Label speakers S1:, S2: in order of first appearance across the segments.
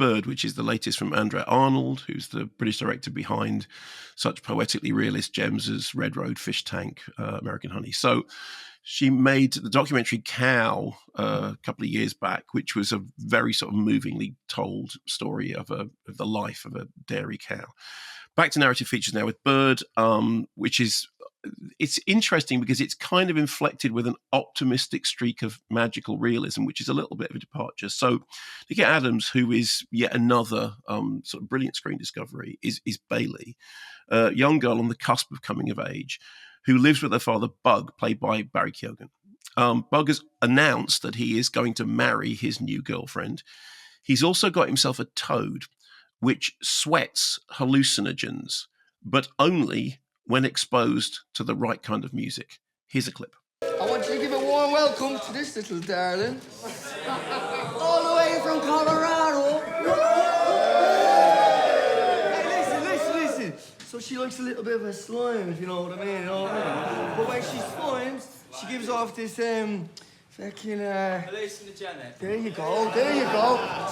S1: Bird, which is the latest from Andrea Arnold, who's the British director behind such poetically realist gems as Red Road, Fish Tank, American Honey. So she made the documentary Cow a couple of years back, which was a very sort of movingly told story of the life of a dairy cow. Back to narrative features now with Bird, which is, it's interesting because it's kind of inflected with an optimistic streak of magical realism, which is a little bit of a departure. So Nicky Adams, who is yet another sort of brilliant screen discovery, is Bailey, a young girl on the cusp of coming of age, who lives with her father, Bug, played by Barry Keoghan. Bug has announced that he is going to marry his new girlfriend. He's also got himself a toad, which sweats hallucinogens, but only when exposed to the right kind of music. Here's a clip.
S2: I want you to give a warm welcome to this little darling. All the way from Colorado. Hey, listen. So she likes a little bit of a slime, if you know what I mean. But when she slimes, she gives off this, fucking,
S3: hallucinogenic.
S2: There you go.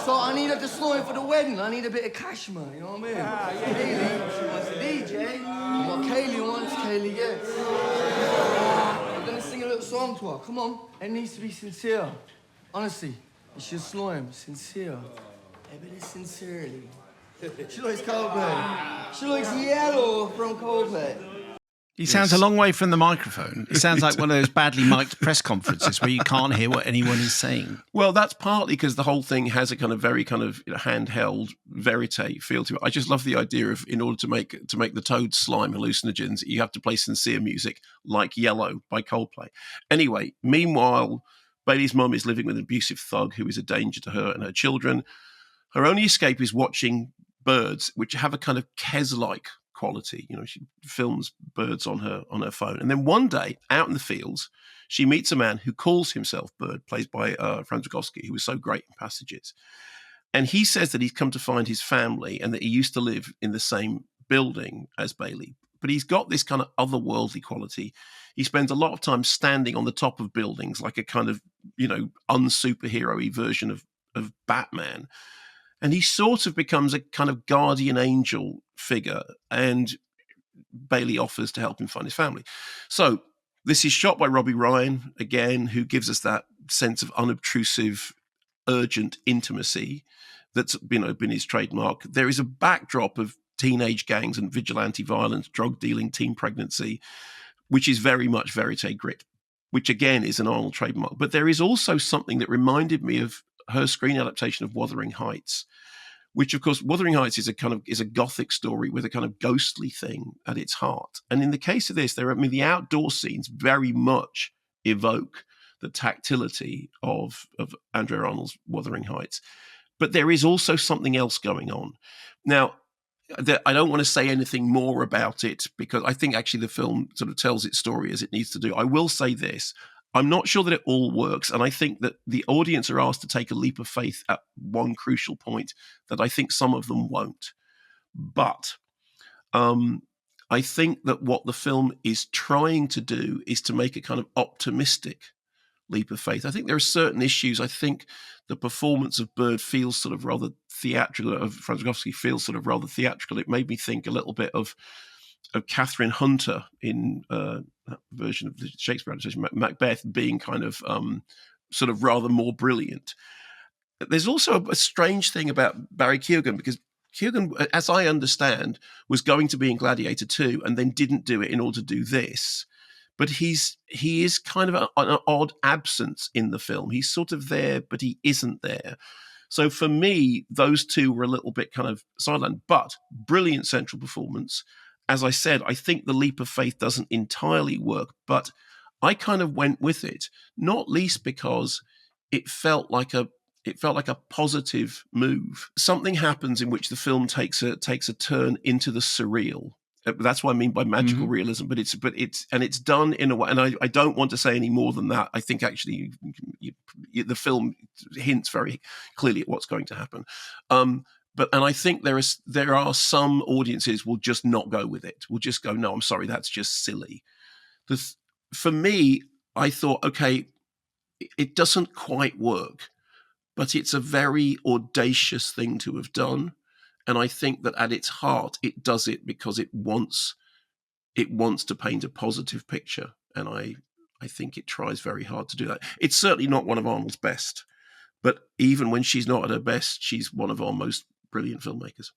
S2: So I need the slime for the wedding. I need a bit of cashmere, you know what I mean? Kaylee, she wants a DJ. And what Kaylee wants, Kaylee gets. I'm gonna sing a little song to her. Come on. It needs to be sincere. Honestly, it's your slime. Sincere. A bit of sincerity. She likes Coldplay. She likes Yellow from Coldplay.
S4: He sounds a long way from the microphone. It sounds like one of those badly mic'd press conferences where you can't hear what anyone is saying.
S1: Well, that's partly because the whole thing has a kind of very kind of handheld verite feel to it. I just love the idea of, in order to make the toad slime hallucinogens, you have to play sincere music like Yellow by Coldplay. Anyway, meanwhile, Bailey's mum is living with an abusive thug who is a danger to her and her children. Her only escape is watching birds, which have a kind of Kes-like quality. You know, she films birds on her phone. And then one day, out in the fields, she meets a man who calls himself Bird, played by Franz Rogowski, who was so great in Passages. And he says that he's come to find his family and that he used to live in the same building as Bailey. But he's got this kind of otherworldly quality. He spends a lot of time standing on the top of buildings like a kind of, unsuperhero-y version of Batman. And he sort of becomes a kind of guardian angel figure, and Bailey offers to help him find his family. So this is shot by Robbie Ryan, again, who gives us that sense of unobtrusive, urgent intimacy that's been his trademark. There is a backdrop of teenage gangs and vigilante violence, drug dealing, teen pregnancy, which is very much verite grit, which again is an Arnold trademark. But there is also something that reminded me of her screen adaptation of Wuthering Heights, which, of course, Wuthering Heights is a gothic story with a kind of ghostly thing at its heart. And in the case of this, the outdoor scenes very much evoke the tactility of Andrea Arnold's Wuthering Heights. But there is also something else going on. Now, I don't want to say anything more about it because I think actually the film sort of tells its story as it needs to do. I will say this. I'm not sure that it all works, and I think that the audience are asked to take a leap of faith at one crucial point that I think some of them won't. But I think that what the film is trying to do is to make a kind of optimistic leap of faith. I think there are certain issues. I think the performance of Bird feels sort of rather theatrical, of Franz Rogowski feels sort of rather theatrical. It made me think a little bit of Catherine Hunter in that version of the Shakespeare adaptation, Macbeth, being kind of sort of rather more brilliant. There's also a strange thing about Barry Keoghan, because Keoghan, as I understand, was going to be in Gladiator 2 and then didn't do it in order to do this. But he is kind of an odd absence in the film. He's sort of there, but he isn't there. So for me, those two were a little bit kind of sidelined, but brilliant central performance. As I said, I think the leap of faith doesn't entirely work, but I kind of went with it, not least because it felt like a positive move. Something happens in which the film takes a turn into the surreal. That's what I mean by magical realism. But it's done in a way, and I don't want to say any more than that. I think actually the film hints very clearly at what's going to happen. And I think there are some audiences will just not go with it. Will just go, no, I'm sorry, that's just silly. For me, I thought, okay, it doesn't quite work, but it's a very audacious thing to have done. And I think that at its heart, it does it because it wants to paint a positive picture. And I think it tries very hard to do that. It's certainly not one of Arnold's best, but even when she's not at her best, she's one of our most brilliant filmmakers.